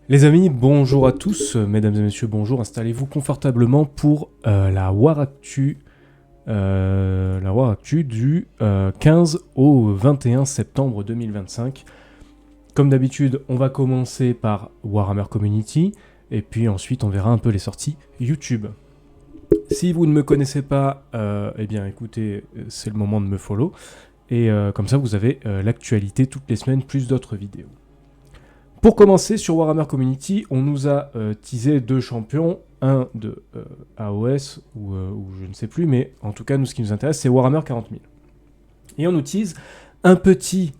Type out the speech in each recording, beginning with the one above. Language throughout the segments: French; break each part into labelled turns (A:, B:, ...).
A: Les amis, bonjour à tous, mesdames et messieurs, bonjour, installez-vous confortablement pour la War Actu du 15 au 21 septembre 2025. Comme d'habitude, on va commencer par Warhammer Community, et puis ensuite on verra un peu les sorties YouTube. Si vous ne me connaissez pas, eh bien écoutez, c'est le moment de me follow, et comme ça vous avez l'actualité toutes les semaines, plus d'autres vidéos. Pour commencer, sur Warhammer Community, on nous a teasé deux champions, un de AOS ou je ne sais plus, mais en tout cas, nous, ce qui nous intéresse, c'est Warhammer 40 000. Et on nous tease un petit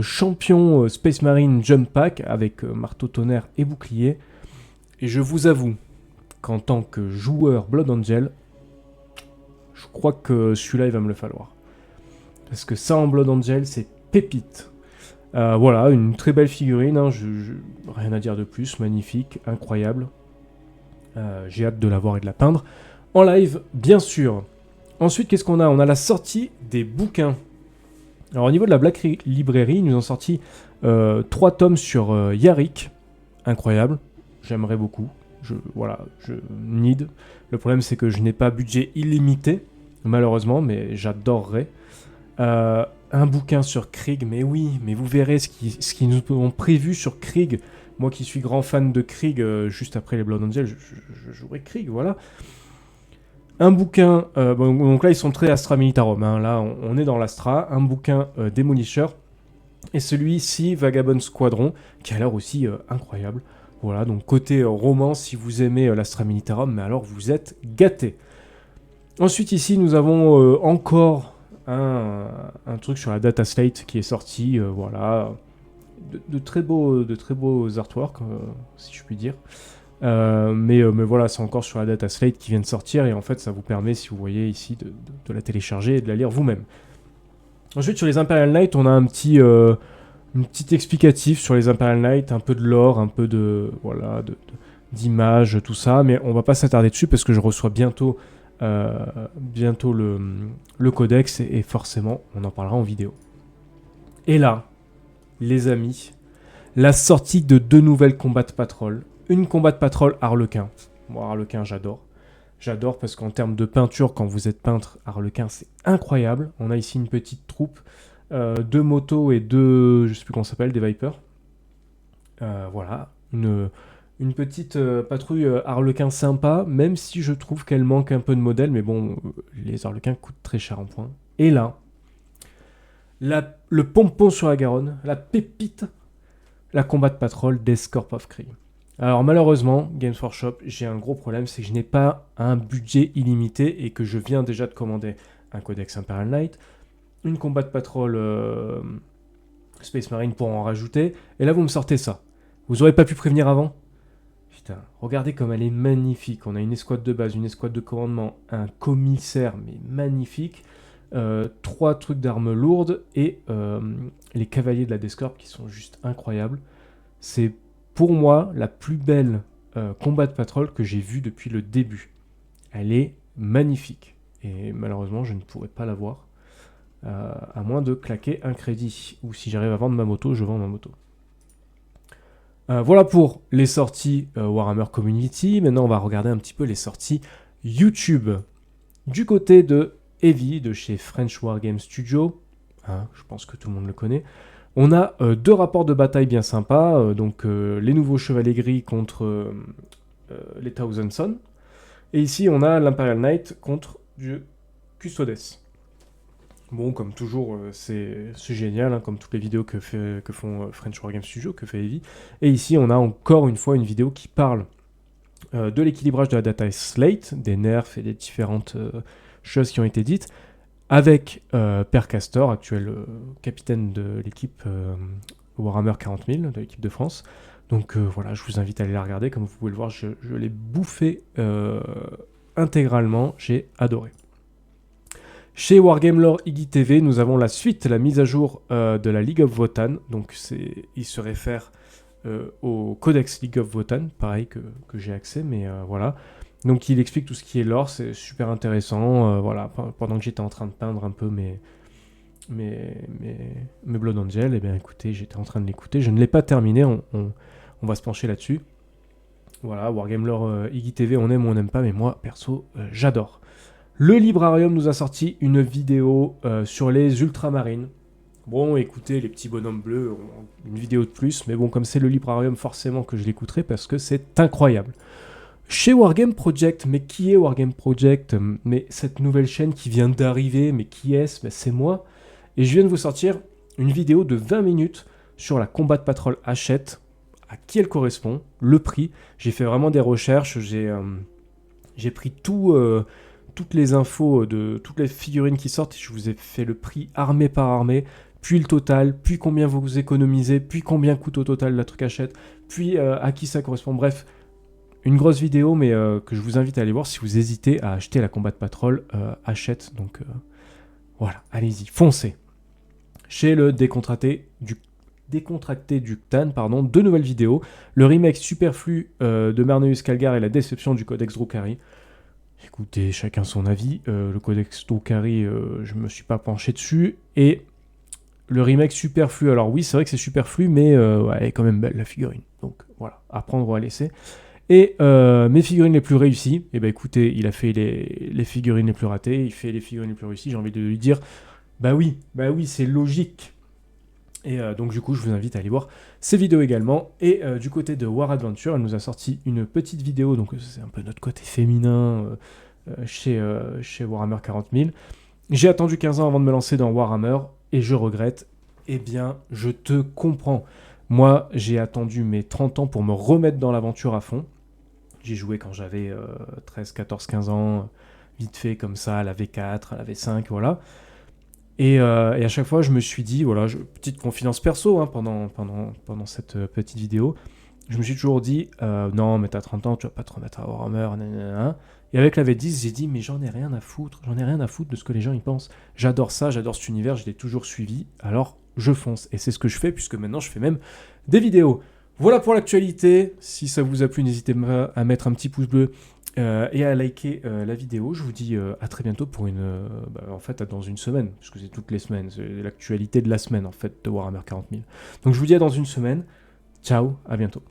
A: champion Space Marine Jump Pack avec marteau tonnerre et bouclier. Et je vous avoue qu'en tant que joueur Blood Angel, je crois que celui-là, il va me le falloir. Parce que ça en Blood Angel, c'est pépite. Voilà, une très belle figurine, hein, rien à dire de plus, magnifique, incroyable. J'ai hâte de la voir et de la peindre. En live, bien sûr. Ensuite, qu'est-ce qu'on a? On a la sortie des bouquins. Alors au niveau de la Black Library, ils nous ont sorti 3 tomes sur Yarick. Incroyable, j'aimerais beaucoup. Je need. Le problème c'est que je n'ai pas budget illimité, malheureusement, mais j'adorerais. Un bouquin sur Krieg, mais oui, mais vous verrez ce qu'ils nous ont prévu sur Krieg. Moi qui suis grand fan de Krieg, juste après les Blood Angels, je jouerai Krieg, voilà. Un bouquin, donc là ils sont très Astra Militarum, hein, là on est dans l'Astra, un bouquin Démolisher, et celui-ci Vagabond Squadron, qui a l'air aussi incroyable. Voilà, donc côté roman, si vous aimez l'Astra Militarum, mais alors vous êtes gâtés. Ensuite ici nous avons encore un truc sur la data slate qui est sorti, voilà, de très beaux artworks, si je puis dire. Mais voilà, c'est encore sur la data slate qui vient de sortir, et en fait ça vous permet, si vous voyez ici, de la télécharger et de la lire vous-même. Ensuite sur les Imperial Knights, on a un petit explicatif sur les Imperial Knights, un peu de lore, un peu d'images, tout ça, mais on va pas s'attarder dessus parce que je reçois bientôt le codex, et forcément on en parlera en vidéo. Et là, les amis, la sortie de 2 nouvelles Combat Patrol. Une Combat Patrol Harlequin. Moi, Harlequin, j'adore. J'adore parce qu'en termes de peinture, quand vous êtes peintre, Harlequin, c'est incroyable. On a ici une petite troupe, 2 motos et 2, je sais plus comment ça s'appelle, des Vipers. Voilà, une petite patrouille Harlequin sympa, même si je trouve qu'elle manque un peu de modèle, mais bon, les Harlequins coûtent très cher en points. Et là, le pompon sur la Garonne, la pépite, la Combat Patrol d'Escorp of Krieg. Alors malheureusement, Games Workshop, j'ai un gros problème, c'est que je n'ai pas un budget illimité et que je viens déjà de commander un Codex Imperial Knight, une Combat Patrol Space Marine pour en rajouter, et là vous me sortez ça. Vous auriez pas pu prévenir avant? Putain, regardez comme elle est magnifique. On a une escouade de base, une escouade de commandement, un commissaire, mais magnifique. 3 trucs d'armes lourdes et les cavaliers de la Descorp qui sont juste incroyables. C'est pour moi la plus belle combat de patrol que j'ai vue depuis le début. Elle est magnifique. Et malheureusement, je ne pourrais pas l'avoir. À moins de claquer un crédit. Ou si j'arrive à vendre ma moto, je vends ma moto. Voilà pour les sorties Warhammer Community. Maintenant, on va regarder un petit peu les sorties YouTube. Du côté de Heavy, de chez French Wargame Studio, hein, je pense que tout le monde le connaît, on a 2 rapports de bataille bien sympas. Les nouveaux chevaliers gris contre les Thousand Sons. Et ici, on a l'Imperial Knight contre du Custodes. Bon, comme toujours, c'est génial, hein, comme toutes les vidéos que font French Wargame Studio, que fait Heavy. Et ici, on a encore une fois une vidéo qui parle de l'équilibrage de la data slate, des nerfs et des différentes choses qui ont été dites, avec Per Castor, actuel capitaine de l'équipe Warhammer 40 000, de l'équipe de France. Donc voilà, je vous invite à aller la regarder. Comme vous pouvez le voir, je l'ai bouffé intégralement, j'ai adoré. Chez Wargame Lore Iggy TV, nous avons la suite, la mise à jour de la League of Votan. Donc il se réfère au Codex League of Votan, pareil que j'ai accès, mais voilà. Donc il explique tout ce qui est lore, c'est super intéressant. Voilà, pendant que j'étais en train de peindre un peu mes Blood Angel, eh bien écoutez, j'étais en train de l'écouter. Je ne l'ai pas terminé, on on va se pencher là-dessus. Voilà, Wargame Lore Iggy TV, on aime ou on n'aime pas, mais moi, perso, j'adore. Le Librarium nous a sorti une vidéo sur les ultramarines. Bon, écoutez, les petits bonhommes bleus ont une vidéo de plus, mais bon, comme c'est le Librarium, forcément que je l'écouterai parce que c'est incroyable. Chez Wargame Project, mais qui est Wargame Project? Mais cette nouvelle chaîne qui vient d'arriver, mais qui est-ce? Ben, c'est moi. Et je viens de vous sortir une vidéo de 20 minutes sur la Combat Patrol Hachette, à qui elle correspond, le prix. J'ai fait vraiment des recherches, j'ai pris toutes les infos de toutes les figurines qui sortent, et je vous ai fait le prix armée par armée, puis le total, puis combien vous économisez, puis combien coûte au total la truc Hachette, puis à qui ça correspond, bref. Une grosse vidéo, mais que je vous invite à aller voir si vous hésitez à acheter la Combat Patrol Hachette. Donc voilà, allez-y, foncez. Chez le décontracté du CTAN, deux nouvelles vidéos. Le remake superflu de Marneus Calgar et la déception du Codex Drukhari. Écoutez, chacun son avis. Le Codex Drukhari, je me suis pas penché dessus. Et le remake superflu, alors oui, c'est vrai que c'est superflu, mais ouais, elle est quand même belle la figurine. Donc voilà, à prendre ou à laisser. Et mes figurines les plus réussies, et ben écoutez, il a fait les figurines les plus ratées, il fait les figurines les plus réussies, j'ai envie de lui dire, bah oui, c'est logique. Et donc du coup, je vous invite à aller voir ces vidéos également. Et du côté de War Adventure, elle nous a sorti une petite vidéo, donc c'est un peu notre côté féminin chez Warhammer 40 000. J'ai attendu 15 ans avant de me lancer dans Warhammer, et je regrette. Eh bien, je te comprends. Moi, j'ai attendu mes 30 ans pour me remettre dans l'aventure à fond. J'ai joué quand j'avais 13, 14, 15 ans, vite fait comme ça, à la V4, à la V5, voilà. Et à chaque fois, je me suis dit, voilà, petite confidence perso pendant cette petite vidéo, je me suis toujours dit, non, mais t'as 30 ans, tu vas pas te remettre à Warhammer, nanana. Et avec la V10, j'ai dit, mais j'en ai rien à foutre de ce que les gens y pensent. J'adore ça, j'adore cet univers, je l'ai toujours suivi, alors je fonce. Et c'est ce que je fais, puisque maintenant je fais même des vidéos. Voilà pour l'actualité. Si ça vous a plu, n'hésitez pas à mettre un petit pouce bleu et à liker la vidéo. Je vous dis à très bientôt pour en fait, dans une semaine, parce que c'est toutes les semaines. C'est l'actualité de la semaine, en fait, de Warhammer 40 000. Donc je vous dis à dans une semaine. Ciao, à bientôt.